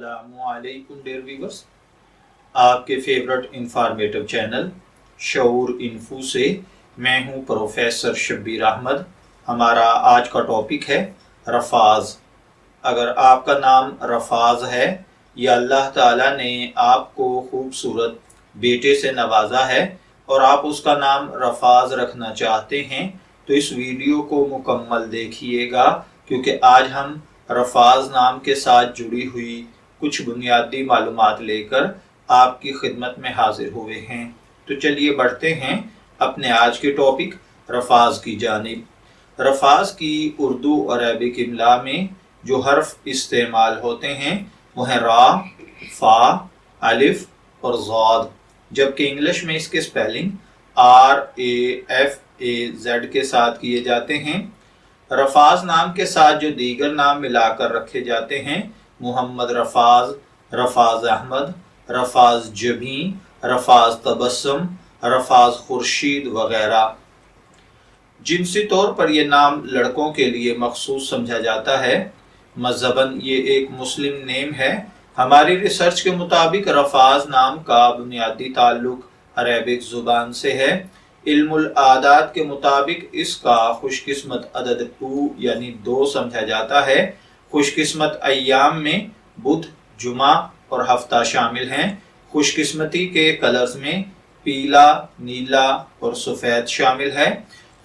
السلام علیکم dear viewers, آپ کے فیورٹ انفارمیٹو چینل شعور انفو سے میں ہوں پروفیسر شبیر احمد۔ ہمارا آج کا ٹاپک ہے رفاض۔ اگر آپ کا نام رفاض ہے یا اللہ تعالیٰ نے آپ کو خوبصورت بیٹے سے نوازا ہے اور آپ اس کا نام رفاض رکھنا چاہتے ہیں تو اس ویڈیو کو مکمل دیکھیے گا، کیونکہ آج ہم رفاض نام کے ساتھ جڑی ہوئی کچھ بنیادی معلومات لے کر آپ کی خدمت میں حاضر ہوئے ہیں۔ تو چلیے بڑھتے ہیں اپنے آج کے ٹاپک رفاض کی جانب۔ رفاض کی اردو اور عربک املا میں جو حرف استعمال ہوتے ہیں وہ ہیں را، فا، الف اور ضاد، جبکہ انگلش میں اس کے سپیلنگ RAFAZ کے ساتھ کیے جاتے ہیں۔ رفاض نام کے ساتھ جو دیگر نام ملا کر رکھے جاتے ہیں محمد رفاض، رفاض احمد، رفاض جبین، رفاض تبسم، رفاض خورشید وغیرہ۔ جنسی طور پر یہ نام لڑکوں کے لیے مخصوص سمجھا جاتا ہے۔ مذہباً یہ ایک مسلم نیم ہے۔ ہماری ریسرچ کے مطابق رفاض نام کا بنیادی تعلق عربک زبان سے ہے۔ علم العادات کے مطابق اس کا خوش قسمت عدد 2 یعنی 2 سمجھا جاتا ہے۔ خوش قسمت ایام میں بدھ، جمعہ اور ہفتہ شامل ہیں۔ خوش قسمتی کے کلرز میں پیلا، نیلا اور سفید شامل ہے۔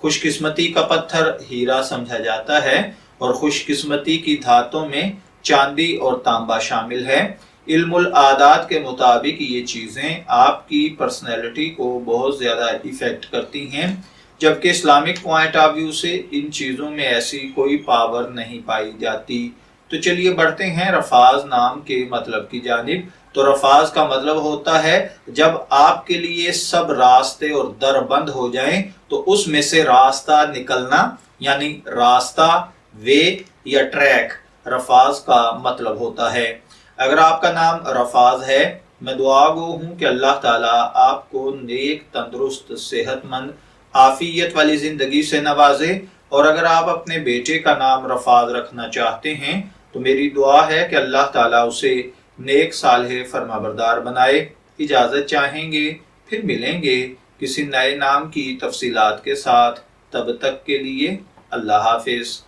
خوش قسمتی کا پتھر ہیرا سمجھا جاتا ہے اور خوش قسمتی کی دھاتوں میں چاندی اور تانبا شامل ہے۔ علم العادات کے مطابق یہ چیزیں آپ کی پرسنالٹی کو بہت زیادہ ایفیکٹ کرتی ہیں، جبکہ اسلامک پوائنٹ آف ویو سے ان چیزوں میں ایسی کوئی پاور نہیں پائی جاتی۔ تو چلیے بڑھتے ہیں رفاض نام کے مطلب کی جانب۔ تو رفاض کا مطلب ہوتا ہے جب آپ کے لیے سب راستے اور در بند ہو جائیں تو اس میں سے راستہ نکلنا، یعنی راستہ، وے یا ٹریک رفاض کا مطلب ہوتا ہے۔ اگر آپ کا نام رفاض ہے، میں دعا گو ہوں کہ اللہ تعالیٰ آپ کو نیک، تندرست، صحت مند، عافیت والی زندگی سے نوازے، اور اگر آپ اپنے بیٹے کا نام رفاض رکھنا چاہتے ہیں تو میری دعا ہے کہ اللہ تعالیٰ اسے نیک، صالح، فرمانبردار بنائے۔ اجازت چاہیں گے، پھر ملیں گے کسی نئے نام کی تفصیلات کے ساتھ۔ تب تک کے لیے اللہ حافظ۔